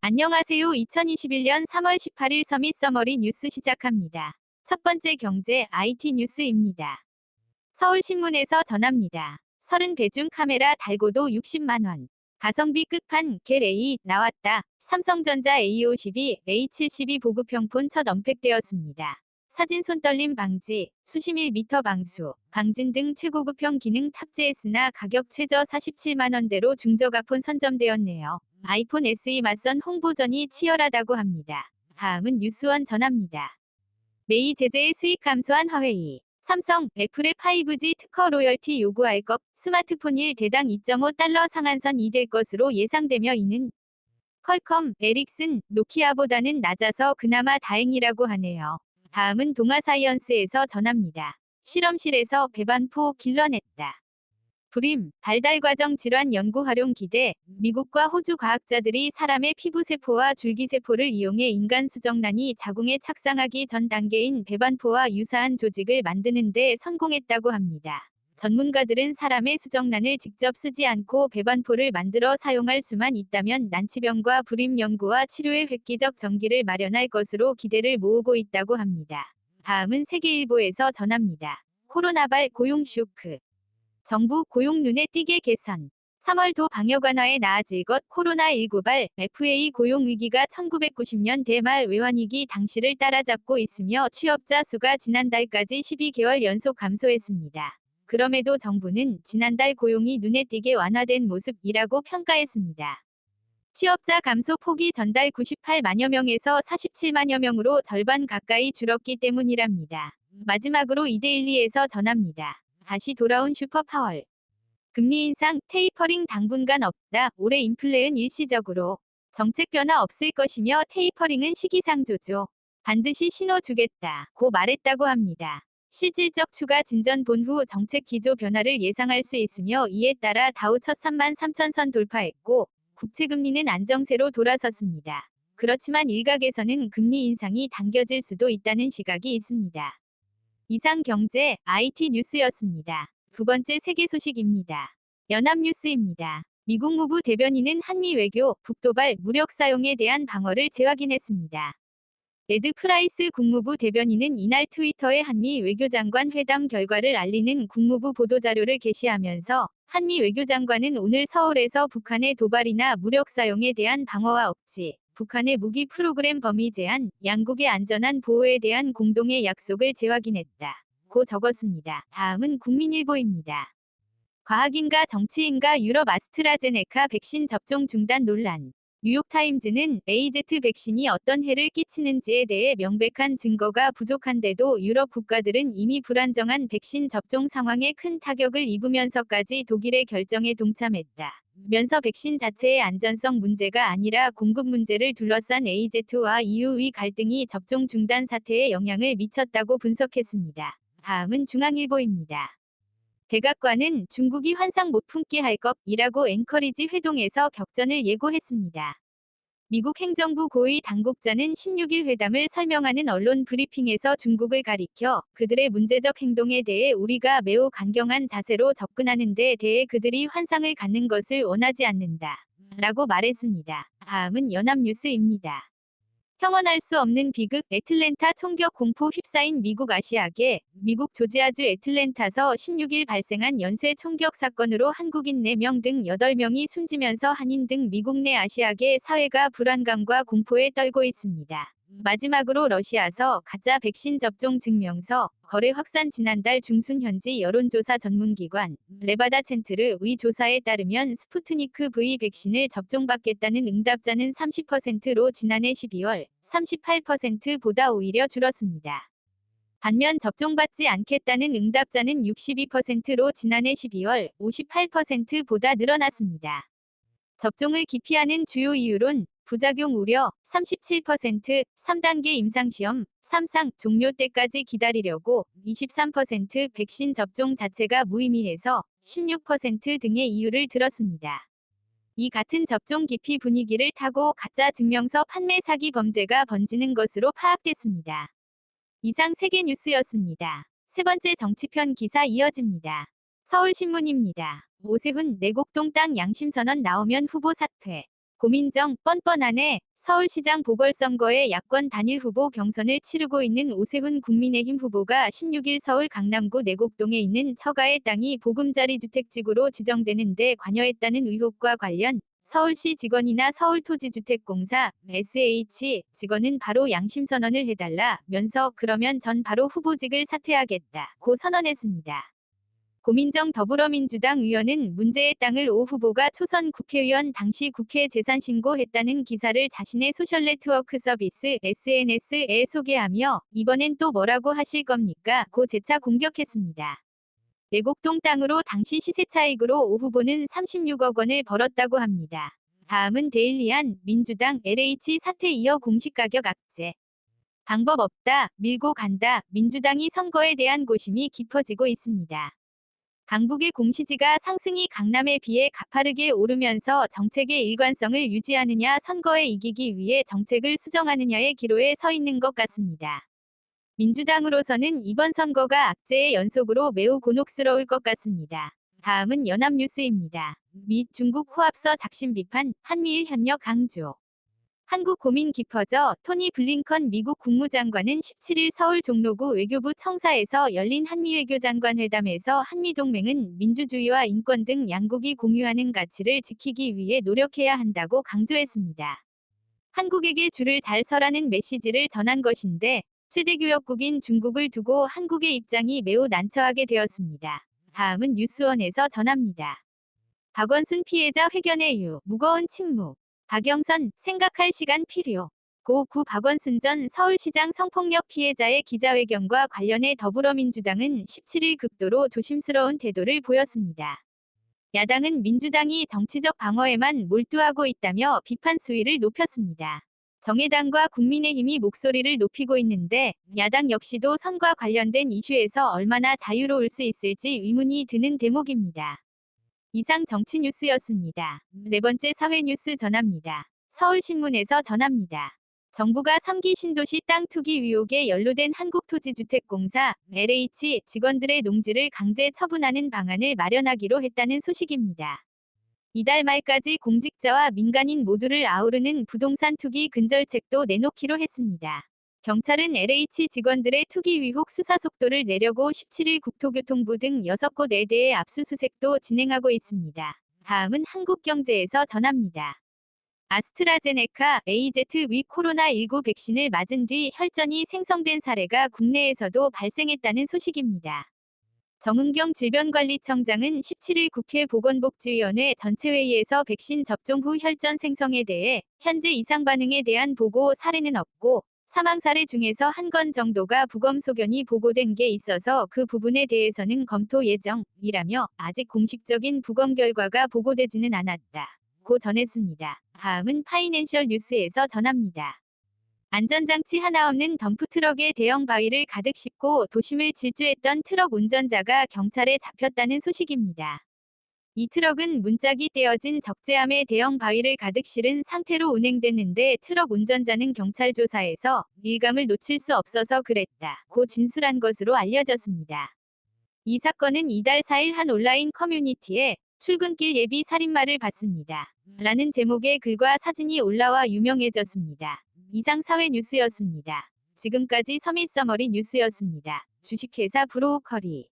안녕하세요. 2021년 3월 18일 서밋 서머리 뉴스 시작합니다. 첫 번째 경제 IT 뉴스입니다. 서울신문에서 전합니다. 30배 중 카메라 달고도 60만원. 가성비 끝판 겔 A 나왔다. 삼성전자 A52, A72 보급형폰 첫 언팩되었습니다. 사진 손떨림 방지, 수심 1m 방수, 방진 등 최고급형 기능 탑재했으나 가격 최저 47만원대로 중저가폰 선점되었네요. 아이폰 SE 맞선 홍보전이 치열하다고 합니다. 다음은 뉴스원 전합니다. 메이 제재의 수익 감소한 화웨이. 삼성, 애플의 5G 특허 로열티 요구할 것, 스마트폰 1대당 2.5달러 상한선이 될 것으로 예상되며 이는 퀄컴, 에릭슨, 노키아보다는 낮아서 그나마 다행이라고 하네요. 다음은 동아사이언스에서 전합니다. 실험실에서 배반포 길러냈다. 불임, 발달 과정 질환 연구 활용 기대. 미국과 호주 과학자들이 사람의 피부세포와 줄기세포를 이용해 인간 수정란이 자궁에 착상하기 전 단계인 배반포와 유사한 조직을 만드는 데 성공했다고 합니다. 전문가들은 사람의 수정란을 직접 쓰지 않고 배반포를 만들어 사용할 수만 있다면 난치병과 불임 연구와 치료의 획기적 전기를 마련할 것으로 기대를 모으고 있다고 합니다. 다음은 세계일보에서 전합니다. 코로나발 고용 쇼크. 정부 고용 눈에 띄게 개선. 3월도 방역 완화에 나아질 것. 코로나19발 FA 고용 위기가 1990년대 말 외환위기 당시를 따라잡고 있으며 취업자 수가 지난달까지 12개월 연속 감소했습니다. 그럼에도 정부는 지난달 고용이 눈에 띄게 완화된 모습이라고 평가했습니다. 취업자 감소 폭이 전달 98만여 명에서 47만여 명으로 절반 가까이 줄었기 때문이랍니다. 마지막으로 이데일리에서 전합니다. 다시 돌아온 슈퍼파월. 금리 인상, 테이퍼링 당분간 없다. 올해 인플레는 일시적으로. 정책 변화 없을 것이며 테이퍼링은 시기상 조조. 반드시 신호 주겠다. 고 말했다고 합니다. 실질적 추가 진전 본 후 정책 기조 변화를 예상할 수 있으며 이에 따라 다우 첫 33,000선 돌파했고 국채금리는 안정세로 돌아섰습니다. 그렇지만 일각에서는 금리 인상이 당겨질 수도 있다는 시각이 있습니다. 이상 경제, IT 뉴스였습니다. 두 번째 세계 소식입니다. 연합뉴스입니다. 미국 무부 대변인은 한미 외교, 북도발, 무력 사용에 대한 방어를 재확인했습니다. 레드 프라이스 국무부 대변인은 이날 트위터에 한미 외교장관 회담 결과를 알리는 국무부 보도자료를 게시하면서 한미 외교장관은 오늘 서울에서 북한의 도발이나 무력 사용에 대한 방어와 억지, 북한의 무기 프로그램 범위 제한, 양국의 안전한 보호에 대한 공동의 약속을 재확인했다. 고 적었습니다. 다음은 국민일보입니다. 과학인가 정치인가 유럽 아스트라제네카 백신 접종 중단 논란. 뉴욕타임즈는 AZ 백신이 어떤 해를 끼치는지에 대해 명백한 증거가 부족한데도 유럽 국가들은 이미 불안정한 백신 접종 상황에 큰 타격을 입으면서까지 독일의 결정에 동참했다. 면서 백신 자체의 안전성 문제가 아니라 공급 문제를 둘러싼 AZ와 EU의 갈등이 접종 중단 사태에 영향을 미쳤다고 분석했습니다. 다음은 중앙일보입니다. 백악관은 중국이 환상 못 품게 할 것이라고 앵커리지 회동에서 격전을 예고했습니다. 미국 행정부 고위 당국자는 16일 회담을 설명하는 언론 브리핑에서 중국을 가리켜 그들의 문제적 행동에 대해 우리가 매우 강경한 자세로 접근하는 데 대해 그들이 환상을 갖는 것을 원하지 않는다. 라고 말했습니다. 다음은 연합뉴스입니다. 평언할 수 없는 비극 애틀랜타 총격 공포 휩싸인 미국 아시아계. 미국 조지아주 애틀랜타서 16일 발생한 연쇄 총격 사건으로 한국인 4명 등 8명이 숨지면서 한인 등 미국 내 아시아계 사회가 불안감과 공포에 떨고 있습니다. 마지막으로 러시아서 가짜 백신 접종 증명서 거래 확산. 지난달 중순 현지 여론조사 전문기관 레바다 챈트르의 조사에 따르면 스푸트니크 V 백신을 접종받겠다는 응답자는 30%로 지난해 12월 38%보다 오히려 줄었습니다. 반면 접종받지 않겠다는 응답자는 62%로 지난해 12월 58%보다 늘어났습니다. 접종을 기피하는 주요 이유론 부작용 우려 37%, 3단계 임상시험, 3상 종료 때까지 기다리려고 23%, 백신 접종 자체가 무의미해서 16% 등의 이유를 들었습니다. 이 같은 접종 기피 분위기를 타고 가짜 증명서 판매 사기 범죄가 번지는 것으로 파악됐습니다. 이상 세계 뉴스였습니다. 세 번째 정치편 기사 이어집니다. 서울신문입니다. 오세훈 내곡동 땅 양심선언 나오면 후보 사퇴. 고민정, 뻔뻔하네. 서울시장 보궐선거에 야권 단일 후보 경선을 치르고 있는 오세훈 국민의힘 후보가 16일 서울 강남구 내곡동에 있는 처가의 땅이 보금자리 주택지구로 지정되는데 관여했다는 의혹과 관련 서울시 직원이나 서울토지주택공사 SH 직원은 바로 양심선언을 해달라면서 그러면 전 바로 후보직을 사퇴하겠다고 선언했습니다. 고민정 더불어민주당 의원은 문제의 땅을 오 후보가 초선 국회의원 당시 국회에 재산신고했다는 기사를 자신의 소셜네트워크 서비스 SNS에 소개하며 이번엔 또 뭐라고 하실 겁니까? 고 재차 공격했습니다. 내곡동 땅으로 당시 시세 차익으로 오 후보는 36억 원을 벌었다고 합니다. 다음은 데일리안, 민주당 LH 사태 이어 공시가격 악재. 방법 없다, 밀고 간다. 민주당이 선거에 대한 고심이 깊어지고 있습니다. 강북의 공시지가 상승이 강남에 비해 가파르게 오르면서 정책의 일관성을 유지하느냐 선거에 이기기 위해 정책을 수정하느냐의 기로에 서 있는 것 같습니다. 민주당으로서는 이번 선거가 악재의 연속으로 매우 곤혹스러울 것 같습니다. 다음은 연합뉴스입니다. 미 중국 호합서 작심 비판, 한미일 협력 강조. 한국 고민 깊어져 토니 블링컨 미국 국무장관은 17일 서울 종로구 외교부 청사에서 열린 한미외교장관 회담에서 한미동맹은 민주주의와 인권 등 양국이 공유하는 가치를 지키기 위해 노력해야 한다고 강조했습니다. 한국에게 줄을 잘 서라는 메시지를 전한 것인데 최대 교역국인 중국을 두고 한국의 입장이 매우 난처하게 되었습니다. 다음은 뉴스원에서 전합니다. 박원순 피해자 회견의 이유, 무거운 침묵. 박영선, 생각할 시간 필요. 고 박원순 전 서울시장 성폭력 피해자의 기자회견과 관련해 더불어민주당은 17일 극도로 조심스러운 태도를 보였습니다. 야당은 민주당이 정치적 방어에만 몰두하고 있다며 비판 수위를 높였습니다. 정의당과 국민의힘이 목소리를 높이고 있는데 야당 역시도 선과 관련된 이슈에서 얼마나 자유로울 수 있을지 의문이 드는 대목입니다. 이상 정치 뉴스였습니다. 네 번째 사회 뉴스 전합니다. 서울신문에서 전합니다. 정부가 3기 신도시 땅 투기 의혹에 연루된 한국토지주택공사 LH 직원들의 농지를 강제 처분하는 방안을 마련하기로 했다는 소식입니다. 이달 말까지 공직자와 민간인 모두를 아우르는 부동산 투기 근절책도 내놓기로 했습니다. 경찰은 LH 직원들의 투기 의혹 수사 속도를 내려고 17일 국토교통부 등 6곳에 대해 압수수색도 진행하고 있습니다. 다음은 한국경제에서 전합니다. 아스트라제네카 AZ 위 코로나19 백신을 맞은 뒤 혈전이 생성된 사례가 국내에서도 발생했다는 소식입니다. 정은경 질병관리청장은 17일 국회 보건복지위원회 전체회의에서 백신 접종 후 혈전 생성에 대해 현재 이상 반응에 대한 보고 사례는 없고 사망 사례 중에서 한 건 정도가 부검 소견이 보고된 게 있어서 그 부분에 대해서는 검토 예정이라며 아직 공식적인 부검 결과가 보고되지는 않았다고 전했습니다. 다음은 파이낸셜 뉴스에서 전합니다. 안전장치 하나 없는 덤프트럭에 대형 바위를 가득 싣고 도심을 질주했던 트럭 운전자가 경찰에 잡혔다는 소식입니다. 이 트럭은 문짝이 떼어진 적재함에 대형 바위를 가득 실은 상태로 운행됐는데 트럭 운전자는 경찰 조사에서 일감을 놓칠 수 없어서 그랬다고 진술한 것으로 알려졌습니다. 이 사건은 이달 4일 한 온라인 커뮤니티에 출근길 예비 살인마를 봤습니다. 라는 제목의 글과 사진이 올라와 유명해졌습니다. 이상 사회 뉴스였습니다. 지금까지 서밋 서머리 뉴스였습니다. 주식회사 브로우커리